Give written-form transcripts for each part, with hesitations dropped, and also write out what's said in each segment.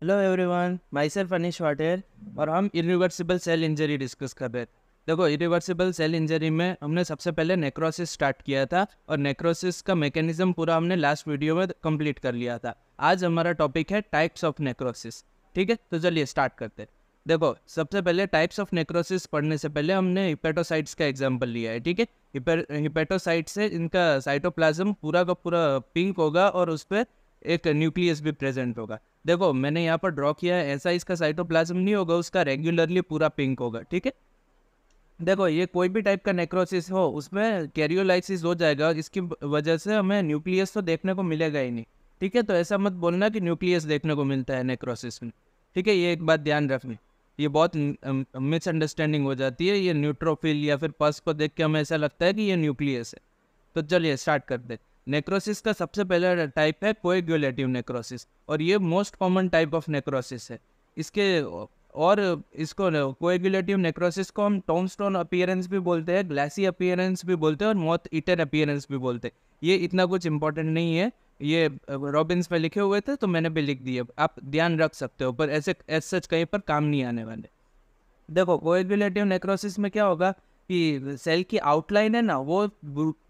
Hello everyone, my self अनिश वाटेर और हम इरिवर्सिबल सेल इंजरी डिस्कस कर रहे थे। देखो, इरिवर्सिबल सेल इंजरी में हमने सबसे पहले नेक्रोसिस स्टार्ट किया था और नेक्रोसिस का मैकेनिज्म पूरा हमने लास्ट वीडियो में कंप्लीट कर लिया था। आज हमारा टॉपिक है टाइप्स ऑफ नेक्रोसिस। ठीक है, तो चलिए स्टार्ट करते हैं। देखो, सबसे पहले टाइप्स ऑफ नेक्रोसिस पढ़ने से पहले हमने हिपेटोसाइट्स का एग्जाम्पल लिया है। ठीक है, हिपेटोसाइट से इनका साइटोप्लाज्म पूरा का पूरा पिंक होगा और उस पर एक न्यूक्लियस भी प्रेजेंट होगा। देखो, मैंने यहाँ पर ड्रॉ किया है, ऐसा इसका साइटोप्लाज्म नहीं होगा, उसका रेगुलरली पूरा पिंक होगा। ठीक है, देखो ये कोई भी टाइप का नेक्रोसिस हो उसमें कैरियोलाइसिस हो जाएगा, इसकी वजह से हमें न्यूक्लियस तो देखने को मिलेगा ही नहीं। ठीक है, तो ऐसा मत बोलना कि न्यूक्लियस देखने को मिलता है नेक्रोसिस में। ठीक है, ये एक बात ध्यान रखनी, ये बहुत मिसअंडरस्टैंडिंग हो जाती है। ये न्यूट्रोफिल या फिर पस को देख के हमें ऐसा लगता है कि ये न्यूक्लियस है। तो चलिए स्टार्ट करते हैं। नेक्रोसिस का सबसे पहला टाइप है कोएगुलेटिव नेक्रोसिस और ये most common type of necrosis है। इसके और इसको कोएगुलेटिव नेक्रोसिस को हम टोमस्टोन अपीयरेंस भी बोलते हैं, ग्लासी अपीयरेंस भी बोलते हैं और मॉथ ईटर अपीयरेंस भी बोलते हैं। ये इतना कुछ इंपॉर्टेंट नहीं है, ये रॉबिन्स में लिखे हुए थे तो मैंने भी लिख दिए, आप ध्यान रख सकते हो, पर ऐसे एज सच कहीं पर काम नहीं आने वाले। देखो, कोएगुलेटिव नेक्रोसिस में क्या होगा कि सेल की आउटलाइन है ना, वो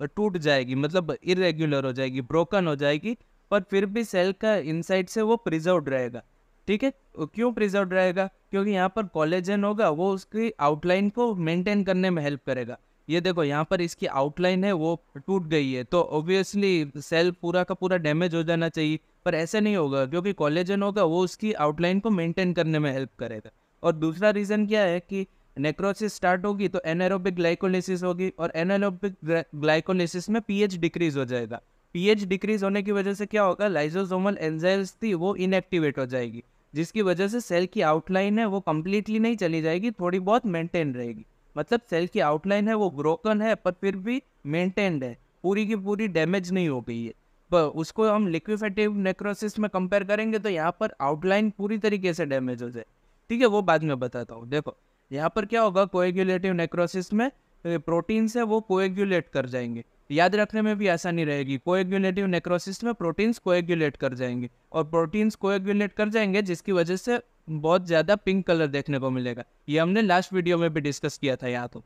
टूट जाएगी, मतलब इरेग्युलर हो जाएगी, ब्रोकन हो जाएगी, पर फिर भी सेल का इनसाइड से वो प्रिजर्व्ड रहेगा। ठीक है, क्यों प्रिजर्व्ड रहेगा? क्योंकि यहाँ पर कोलेजन होगा, वो उसकी आउटलाइन को मेंटेन करने में हेल्प करेगा। ये देखो, यहाँ पर इसकी आउटलाइन है वो टूट गई है, तो ऑब्वियसली सेल पूरा का पूरा डैमेज हो जाना चाहिए, पर ऐसे नहीं होगा क्योंकि कोलेजन होगा, वो उसकी आउटलाइन को मेंटेन करने में हेल्प करेगा। और दूसरा रीज़न क्या है कि नेक्रोसिस स्टार्ट होगी तो एनारोबिक ग्लाइकोलिसिस होगी, और एनारोबिक ग्लाइकोलिसिस में पीएच डिक्रीज हो जाएगा। पीएच डिक्रीज होने की वजह से क्या होगा, लाइसोसोमल एंजाइम्स थी वो इनएक्टिवेट हो जाएगी, जिसकी वजह से सेल की आउटलाइन है वो कंप्लीटली नहीं चली जाएगी, थोड़ी बहुत मेंटेन रहेगी। मतलब सेल की आउटलाइन है वो ब्रोकन है पर फिर भी मेंटेन्ड है, पूरी की पूरी डैमेज नहीं हो गई है। पर उसको हम लिक्विफेटिव नेक्रोसिस में कंपेयर करेंगे तो यहाँ पर आउटलाइन पूरी तरीके से डैमेज हो जाए। ठीक है, वो बाद में बताता हूँ। देखो, यहाँ पर क्या होगा, कोएगुलेटिव नेक्रोसिस में प्रोटीन्स है वो कोएगुलेट कर जाएंगे, याद रखने में भी आसानी रहेगी। कोएगुलेटिव नेक्रोसिस में प्रोटीन्स कोएगुलेट कर जाएंगे, और प्रोटीन्स कोएगुलेट कर जाएंगे जिसकी वजह से बहुत ज़्यादा पिंक कलर देखने को मिलेगा। ये हमने लास्ट वीडियो में भी डिस्कस किया था यहाँ। तो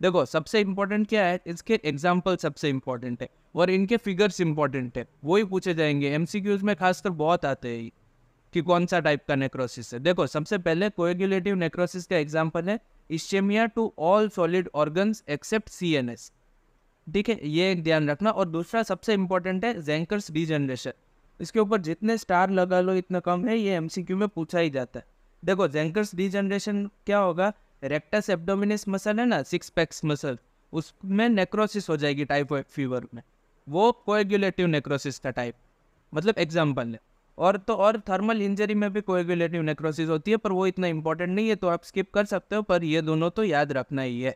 देखो, सबसे इंपॉर्टेंट क्या है, इसके एग्जाम्पल सबसे इंपॉर्टेंट है और इनके फिगर्स इंपॉर्टेंट है, वही पूछे जाएंगे एमसीक्यूज में, खासकर बहुत आते हैं कि कौन सा टाइप का नेक्रोसिस है। देखो, सबसे पहले कोएगुलेटिव नेक्रोसिस का एग्जांपल है ischemia to all solid organs except CNS. ठीक है, ये एक ध्यान रखना। और दूसरा सबसे इंपॉर्टेंट है जेंकर्स डीजनरेशन। इसके ऊपर जितने स्टार लगा लो इतना कम है, ये एमसीक्यू में पूछा ही जाता है। देखो, जेंकर्स डीजनरेशन क्या होगा, रेक्टस एब्डोमिनिस मसल है ना, सिक्स पैक्स मसल, उसमें नेक्रोसिस हो जाएगी टाइफाइड फीवर में, वो कोएगुलेटिव नेक्रोसिस का टाइप, मतलब एग्जाम्पल है। और थर्मल इंजरी में भी कोएगुलेटिव नेक्रोसिस होती है, पर वो इतना इंपॉर्टेंट नहीं है तो आप स्किप कर सकते हो, पर ये दोनों तो याद रखना ही है।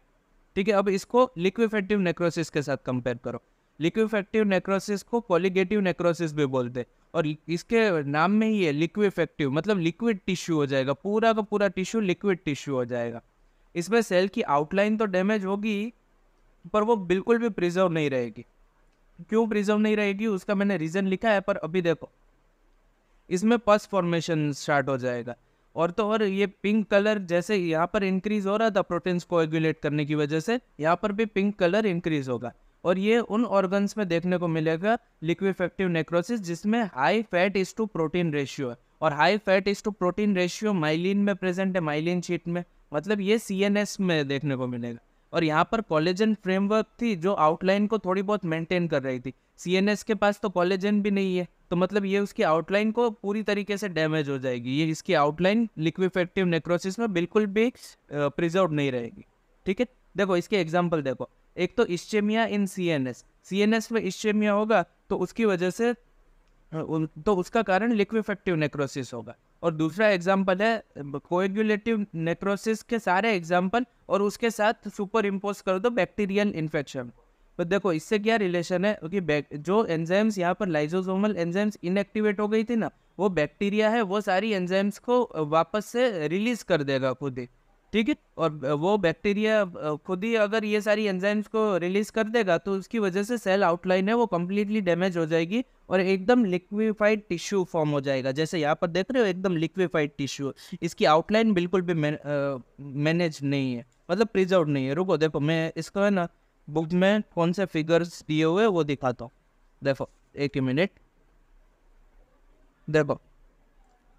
ठीक है, अब इसको लिक्विफेक्टिव नेक्रोसिस के साथ कंपेयर करो। लिक्विफेक्टिव नेक्रोसिस को कोलिगेटिव नेक्रोसिस भी बोलते हैं, और इसके नाम में ही है लिक्विफेक्टिव, मतलब लिक्विड टिश्यू हो जाएगा, पूरा का पूरा टिश्यू लिक्विड टिश्यू हो जाएगा। इसमें सेल की आउटलाइन तो डैमेज होगी पर वो बिल्कुल भी प्रिजर्व नहीं रहेगी। क्यों प्रिजर्व नहीं रहेगी उसका मैंने रीजन लिखा है, पर अभी देखो, इसमें पस फॉर्मेशन स्टार्ट हो जाएगा। और तो और ये पिंक कलर जैसे यहाँ पर इंक्रीज हो रहा था प्रोटीन्स कोएगुलेट करने की वजह से, यहाँ पर भी पिंक कलर इंक्रीज होगा, और ये उन ऑर्गन्स में देखने को मिलेगा लिक्विफेक्टिव नेक्रोसिस जिसमें high fat is to protein ratio है, और high fat is to protein ratio myelin में प्रेजेंट है, माइलिन शीट में, मतलब ये सीएनएस में देखने को मिलेगा। और यहाँ पर कोलेजन फ्रेमवर्क थी जो आउटलाइन को थोड़ी बहुत मेंटेन कर रही थी। सीएनएस के पास तो कोलेजन भी नहीं है, तो मतलब ये उसकी आउटलाइन को पूरी तरीके से डैमेज हो जाएगी, ये इसकी आउटलाइन लिक्विफेक्टिव नेक्रोसिस में बिल्कुल भी प्रिजर्व नहीं रहेगी। ठीक है, देखो इसके एग्जांपल देखो, एक तो इश्चेमिया इन सीएनएस, सीएनएस में इश्चेमिया होगा तो उसकी वजह से तो उसका कारण लिक्विफेक्टिव नेक्रोसिस होगा। और दूसरा एग्जांपल है कोएगुलेटिव नेक्रोसिस के सारे एग्जांपल और उसके साथ सुपर इम्पोज कर दो बैक्टीरियल इन्फेक्शन। तो देखो इससे क्या रिलेशन है कि जो एंजाइम्स यहाँ पर लाइसोसोमल एंजाइम्स इनएक्टिवेट हो गई थी ना, वो बैक्टीरिया है वो सारी एंजाइम्स को वापस से रिलीज कर देगा खुद ही। ठीक है। और वो बैक्टीरिया खुद ही अगर ये सारी एंजाइम्स को रिलीज कर देगा तो उसकी वजह से सेल आउटलाइन है वो कम्प्लीटली डैमेज हो जाएगी और एकदम लिक्विफाइड टिश्यू फॉर्म हो जाएगा। जैसे यहाँ पर देख रहे हो एकदम लिक्विफाइड टिश्यू, इसकी आउटलाइन बिल्कुल भी मैनेज नहीं है, मतलब प्रिजर्व नहीं है। रुको देखो मैं इसको है ना बुक में कौन से फिगर्स दिए हुए वो दिखाता हूँ। देखो एक ही मिनट, देखो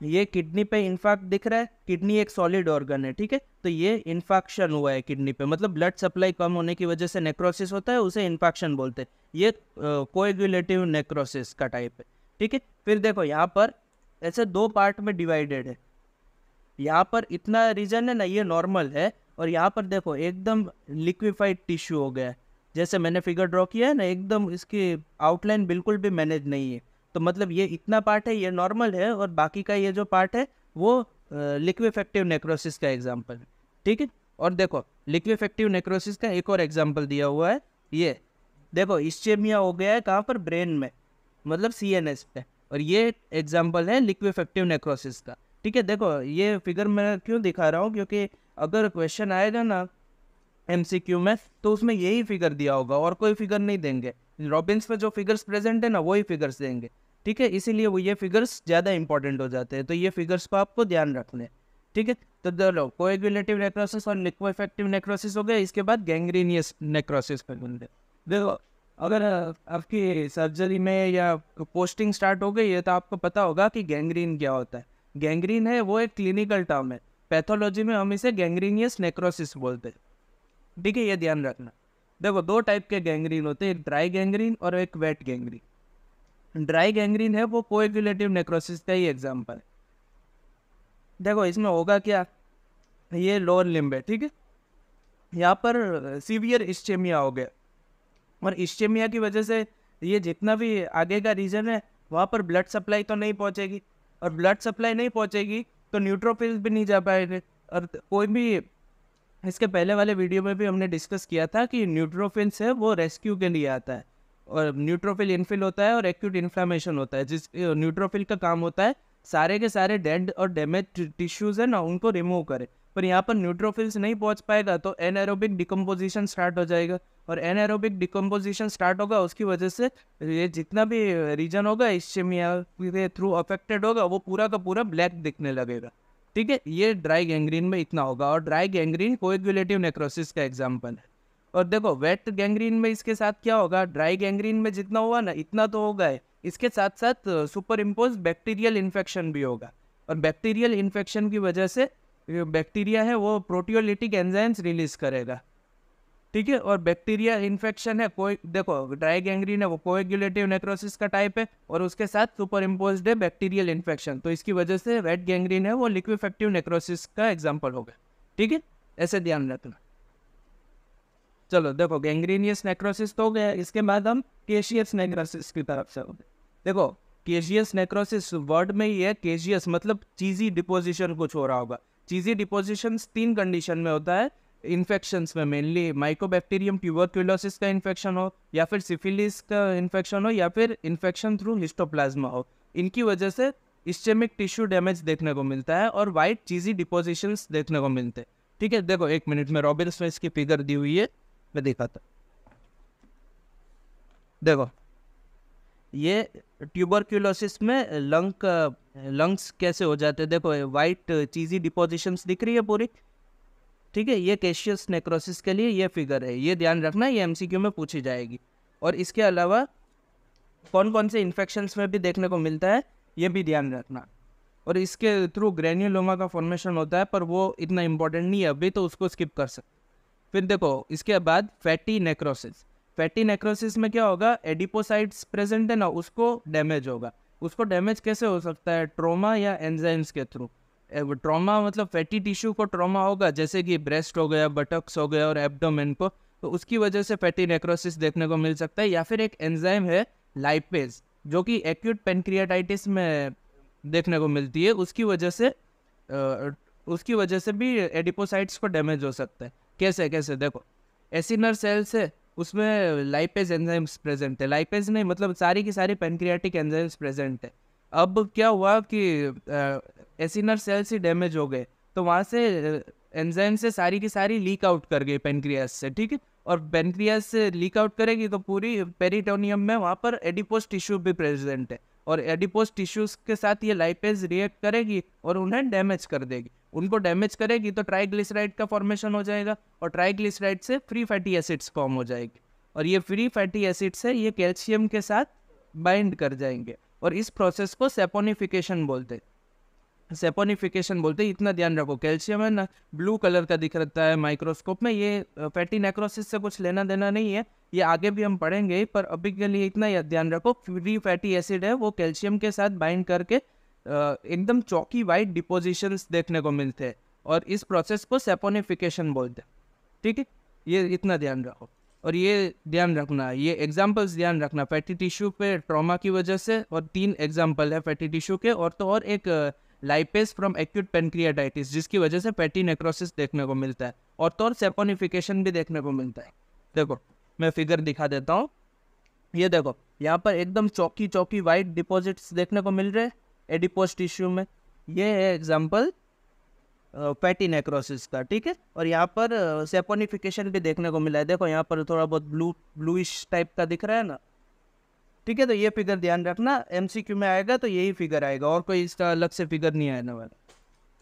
ये किडनी पे इन्फाक्ट दिख रहा है। किडनी एक सॉलिड ऑर्गन है, ठीक है। तो ये इन्फेक्शन हुआ है किडनी पे, मतलब ब्लड सप्लाई कम होने की वजह से नेक्रोसिस होता है, उसे इन्फेक्शन बोलते हैं। ये कोएगुलेटिव नेक्रोसिस का टाइप है, ठीक है। फिर देखो यहाँ पर ऐसे दो पार्ट में डिवाइडेड है। यहाँ पर इतना रीजन है ना ये नॉर्मल है, और यहाँ पर देखो एकदम लिक्विफाइड टिश्यू हो गया है। जैसे मैंने फिगर ड्रॉ किया है ना, एकदम इसकी आउटलाइन बिल्कुल भी मैनेज नहीं है। तो मतलब ये इतना पार्ट है ये नॉर्मल है, और बाकी का ये जो पार्ट है वो लिक्विफेक्टिव नेक्रोसिस का एग्जाम्पल है, ठीक है। और देखो लिक्विफेक्टिव नेक्रोसिस का एक और एग्जाम्पल दिया हुआ है। ये देखो इस्चेमिया हो गया है कहाँ पर, ब्रेन में, मतलब CNS पे। और ये एग्जाम्पल है लिक्विफेक्टिव नेक्रोसिस का, ठीक है। देखो ये फिगर मैं क्यों दिखा रहा हूँ, क्योंकि अगर क्वेश्चन आएगा ना MCQ में तो उसमें यही फिगर दिया होगा और कोई फिगर नहीं देंगे। रॉबिन्स में जो फिगर्स प्रेजेंट है ना वही फिगर्स देंगे, ठीक है। इसीलिए वो ये फिगर्स ज़्यादा इंपॉर्टेंट हो जाते हैं, तो ये फिगर्स को आपको ध्यान रखने हैं, ठीक है। तो चलो कोएगुलेटिव नेक्रोसिस और लिक्विफेक्टिव नेक्रोसिस हो गया। इसके बाद गैंग्रीनियस नेक्रोसिस पर बंदे देखो, अगर आपकी सर्जरी में या पोस्टिंग स्टार्ट हो गई है तो आपको पता होगा कि गैंग्रीन क्या होता है। गैंग्रीन है वो एक क्लिनिकल टर्म है, पैथोलॉजी में हम इसे गैंग्रीनियस नेक्रोसिस बोलते हैं, ठीक है। ये ध्यान रखना। देखो दो टाइप के गैंग्रीन होते हैं, एक ड्राई गैंग्रीन और एक वेट गैंग्रीन। ड्राई गैंग्रीन है वो कोएगुलेटिव नेक्रोसिस का ही एग्जांपल है। देखो इसमें होगा क्या, ये लोअर लिम्ब है, ठीक है। यहाँ पर सीवियर इस्चेमिया हो गया, और इस्चेमिया की वजह से ये जितना भी आगे का रीजन है वहाँ पर ब्लड सप्लाई तो नहीं पहुँचेगी, और ब्लड सप्लाई नहीं पहुँचेगी तो न्यूट्रोफिल्स भी नहीं जा पाएंगे। और कोई भी इसके पहले वाले वीडियो में भी हमने डिस्कस किया था कि न्यूट्रोफिल्स है वो रेस्क्यू के लिए आता है, और न्यूट्रोफिल इनफिल होता है और एक्यूट इन्फ्लामेशन होता है। जिस न्यूट्रोफिल का काम होता है सारे के सारे डेड और डैमेज टिश्यूज है ना उनको रिमूव करे, पर यहाँ पर न्यूट्रोफिल्स नहीं पहुँच पाएगा तो एनएरोबिक डिकम्पोजिशन स्टार्ट हो जाएगा, और एनएरोबिक डिकम्पोजिशन स्टार्ट होगा उसकी वजह से ये जितना भी रीजन होगा इस्चेमिया के थ्रू अफेक्टेड होगा वो पूरा का पूरा ब्लैक दिखने लगेगा, ठीक है। ये ड्राई गैंग्रीन में इतना होगा, और ड्राई गैंग्रीन कोएगुलेटिव नेक्रोसिस का एग्जांपल है। और देखो वेट गैंग्रीन में इसके साथ क्या होगा, ड्राई गैंग्रीन में जितना हुआ ना इतना तो होगा है, इसके साथ साथ सुपर इम्पोज बैक्टीरियल इन्फेक्शन भी होगा, और बैक्टीरियल इन्फेक्शन की वजह से बैक्टीरिया है वो प्रोटियोलिटिक एंजाइम्स रिलीज करेगा, ठीक है। और बैक्टीरिया इन्फेक्शन है कोई, देखो ड्राई गैंग्रीन है वो कोएगुलेटिव नेक्रोसिस का टाइप है, और उसके साथ सुपर इम्पोज्ड है बैक्टीरियल इन्फेक्शन, तो इसकी वजह से वेट गैंग्रीन है वो लिक्विफेक्टिव नेक्रोसिस का एग्जांपल होगा, ठीक है। ऐसे ध्यान रखना। चलो देखो गैंग्रीनियस नेक्रोसिस तो हो गया, इसके बाद हम केशियस नेक्रोसिस की तरफ से होंगे। देखो केशियस नेक्रोसिस वर्ड में ही है, केशियस मतलब चीजी डिपोजिशन कुछ हो रहा होगा। चीजी डिपोजिशन 3 कंडीशन में होता है इन्फेक्शंस में, मेनली माइकोबैक्टीरियम ट्यूबरक्यूलोसिस का इन्फेक्शन हो, या फिर सिफिलिस का इन्फेक्शन हो, या फिर इन्फेक्शन थ्रू हिस्टोप्लाज्मा हो। इनकी वजह से इस्चेमिक टिश्यू डैमेज देखने को मिलता है और वाइट चीजी डिपोजिशंस देखने को मिलते हैं, ठीक है। देखो एक मिनट में रॉबिन्स में इसकी फिगर दी हुई है, मैं दिखाता। देखो ये ट्यूबरक्यूलोसिस में लंग्स कैसे हो जाते हैं, देखो वाइट चीजी डिपोजिशंस दिख रही है पूरी, ठीक है। ये केशियस नेक्रोसिस के लिए ये फिगर है, ये ध्यान रखना, ये MCQ में पूछी जाएगी। और इसके अलावा कौन कौन से इन्फेक्शंस में भी देखने को मिलता है ये भी ध्यान रखना। और इसके थ्रू ग्रेन्युलोमा का फॉर्मेशन होता है, पर वो इतना इंपॉर्टेंट नहीं है अभी, तो उसको स्किप कर सकते। फिर देखो इसके बाद फैटी नेक्रोसिस। फैटी नेक्रोसिस में क्या होगा, एडिपोसाइट्स प्रेजेंट है ना उसको डैमेज होगा। उसको डैमेज कैसे हो सकता है, ट्रोमा या एंजाइम्स के थ्रू। ट्रॉमा मतलब फैटी टिश्यू को ट्रॉमा होगा, जैसे कि ब्रेस्ट हो गया, बटक्स हो गया और एब्डोमेन को, तो उसकी वजह से फैटी नेक्रोसिस देखने को मिल सकता है। या फिर एक एंजाइम है लाइपेज जो कि एक्यूट पेनक्रियाटाइटिस में देखने को मिलती है, उसकी वजह से भी एडिपोसाइट्स को डैमेज हो सकता है। कैसे कैसे देखो, एसिनर सेल्स है उसमें लाइपेज एंजाइम्स प्रेजेंट है, लाइपेज नहीं मतलब सारी की सारी पेनक्रियाटिक एंजाइम्स प्रेजेंट है। अब क्या हुआ कि एसिनर सेल्स ही डैमेज हो गए, तो वहाँ से एंजाइम से सारी की सारी लीक आउट कर गई पेनक्रियास से, ठीक है। और पेनक्रियास से लीक आउट करेगी तो पूरी पेरिटोनियम में वहाँ पर एडिपोज टिश्यू भी प्रेजेंट है, और एडिपोज टिश्यूज के साथ ये लाइपेज रिएक्ट करेगी और उन्हें डैमेज कर देगी। उनको डैमेज करेगी तो ट्राइग्लिसराइड का फॉर्मेशन हो जाएगा, और ट्राइग्लिसराइड से फ्री फैटी एसिड्स फॉर्म हो जाएगी, और ये फ्री फैटी एसिड्स है ये कैल्शियम के साथ बाइंड कर जाएंगे, और इस प्रोसेस को सेपोनिफिकेशन बोलते हैं। सेपोनिफिकेशन बोलते हैं, इतना ध्यान रखो। कैल्शियम है ना ब्लू कलर का दिख रहता है माइक्रोस्कोप में, ये फैटी नेक्रोसिस से कुछ लेना देना नहीं है, ये आगे भी हम पढ़ेंगे, पर अभी के लिए इतना याद रखो, फ्री फैटी एसिड है वो कैल्शियम के साथ बाइंड करके एकदम चौकी वाइट डिपोजिशंस देखने को मिलते हैं, और इस प्रोसेस को सेपोनिफिकेशन बोलते हैं, ठीक है। ये इतना ध्यान रखो, और ये ध्यान रखना, ये एग्जाम्पल्स ध्यान रखना फैटी टिश्यू पे ट्रॉमा की वजह से, और 3 एग्जाम्पल है फैटी टिश्यू के, और तो और एक लाइपेज फ्रॉम एक्यूट पेनक्रियाटाइटिस जिसकी वजह से फैटी नेक्रोसिस देखने को मिलता है, और तो और सेपोनिफिकेशन भी देखने को मिलता है। देखो मैं फिगर दिखा देता हूँ, ये देखो यहाँ पर एकदम चौकी चौकी वाइट डिपॉजिट्स देखने को मिल रहे हैं एडिपोज टिश्यू में, ये है एग्जाम्पल फैटी नेक्रोसिस का, ठीक है। और यहाँ पर सेपोनिफिकेशन भी देखने को मिला है, देखो यहाँ पर थोड़ा बहुत ब्लूइश टाइप का दिख रहा है ना, ठीक है। तो ये फिगर ध्यान रखना, एमसीक्यू में आएगा तो यही फिगर आएगा, और कोई इसका अलग से फिगर नहीं आने वाला।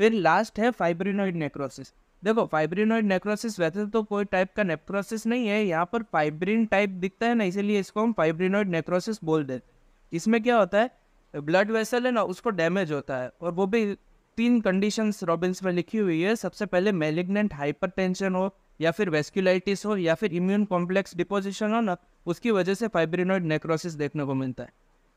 फिर लास्ट है फाइब्रिनोइड नेक्रोसिस। देखो फाइब्रिनोइड नेक्रोसिस वैसे तो कोई टाइप का नेक्रोसिस नहीं है, यहाँ पर फाइब्रिन टाइप दिखता है ना, इसीलिए इसको हम फाइब्रिनोइड नेक्रोसिस बोल देते हैं। इसमें क्या होता है, ब्लड वेसल है ना उसको डैमेज होता है, और वो भी 3 कंडीशंस रॉबिन्स में लिखी हुई है। सबसे पहले मैलिग्नेंट हाइपरटेंशन हो, या फिर वेस्कुलाइटिस हो, या फिर इम्यून कॉम्प्लेक्स डिपोजिशन हो ना, उसकी वजह से फाइब्रिनोइड नेक्रोसिस देखने को मिलता है।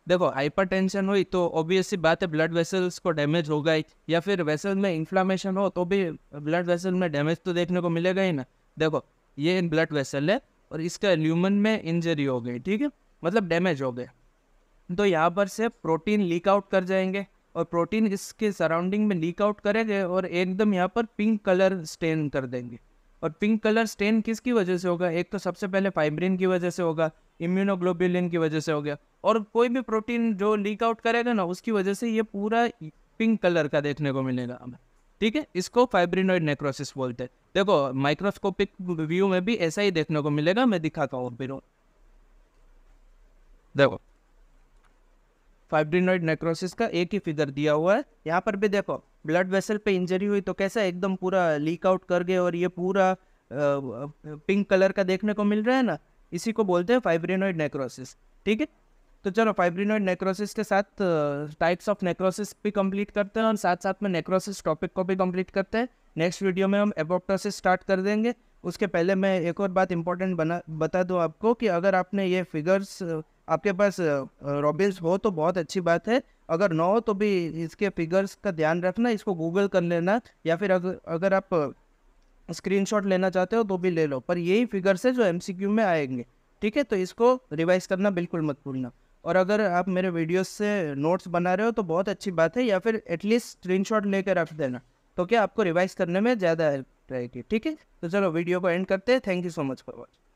देखो हाइपरटेंशन हुई तो ऑब्वियस सी बात है ब्लड वेसल्स को डैमेज होगा ही, या फिर वेसल में इन्फ्लामेशन हो तो भी ब्लड वेसल में डैमेज तो देखने को मिलेगा ही ना। देखो ये ब्लड वेसल है और इसका ल्यूमन में इंजरी हो गई, ठीक है, मतलब डैमेज हो गए, तो यहाँ पर से प्रोटीन लीक आउट कर जाएंगे, और प्रोटीन इसके सराउंडिंग में लीक आउट करेंगे और एकदम यहाँ पर पिंक कलर स्टेन कर देंगे। और पिंक कलर स्टेन किसकी वजह से होगा, एक तो सबसे पहले फाइब्रिन की वजह से होगा, इम्यूनोग्लोबुलिन की वजह से हो गया, और कोई भी प्रोटीन जो लीक आउट करेगा ना उसकी वजह से ये पूरा पिंक कलर का देखने को मिलेगा हमें, ठीक है। इसको फाइब्रिनोइड नेक्रोसिस बोलते हैं। देखो माइक्रोस्कोपिक व्यू में भी ऐसा ही देखने को मिलेगा, मैं दिखाता हूँ फिर। देखो फाइब्रिनोइड नेक्रोसिस का एक ही फिगर दिया हुआ है, यहाँ पर भी देखो ब्लड वेसल पे इंजरी हुई तो कैसा एकदम पूरा लीक आउट कर गए, और ये पूरा पिंक कलर का देखने को मिल रहा है ना, इसी को बोलते हैं फाइब्रिनोइड नेक्रोसिस, ठीक है। तो चलो फाइब्रिनोइड नेक्रोसिस के साथ टाइप्स ऑफ नेक्रोसिस भी कंप्लीट करते हैं, और साथ साथ में नेक्रोसिस टॉपिक को भी कंप्लीट करते हैं। नेक्स्ट वीडियो में हम एपोप्टोसिस स्टार्ट कर देंगे। उसके पहले मैं एक और बात इंपॉर्टेंट बता दूं आपको कि अगर आपने ये फिगर्स आपके पास रॉबिन्स हो तो बहुत अच्छी बात है, अगर ना हो तो भी इसके फिगर्स का ध्यान रखना, इसको गूगल कर लेना, या फिर अगर आप स्क्रीनशॉट लेना चाहते हो तो भी ले लो, पर यही फिगर्स है जो एमसीक्यू में आएंगे, ठीक है। तो इसको रिवाइज करना बिल्कुल मत भूलना, और अगर आप मेरे वीडियोस से नोट्स बना रहे हो तो बहुत अच्छी बात है, या फिर एटलीस्ट स्क्रीनशॉट लेकर रख देना, तो क्या आपको रिवाइज करने में ज़्यादा हेल्प रहेगी, ठीक है। तो चलो वीडियो को एंड करते हैं। Thank you so much for watching.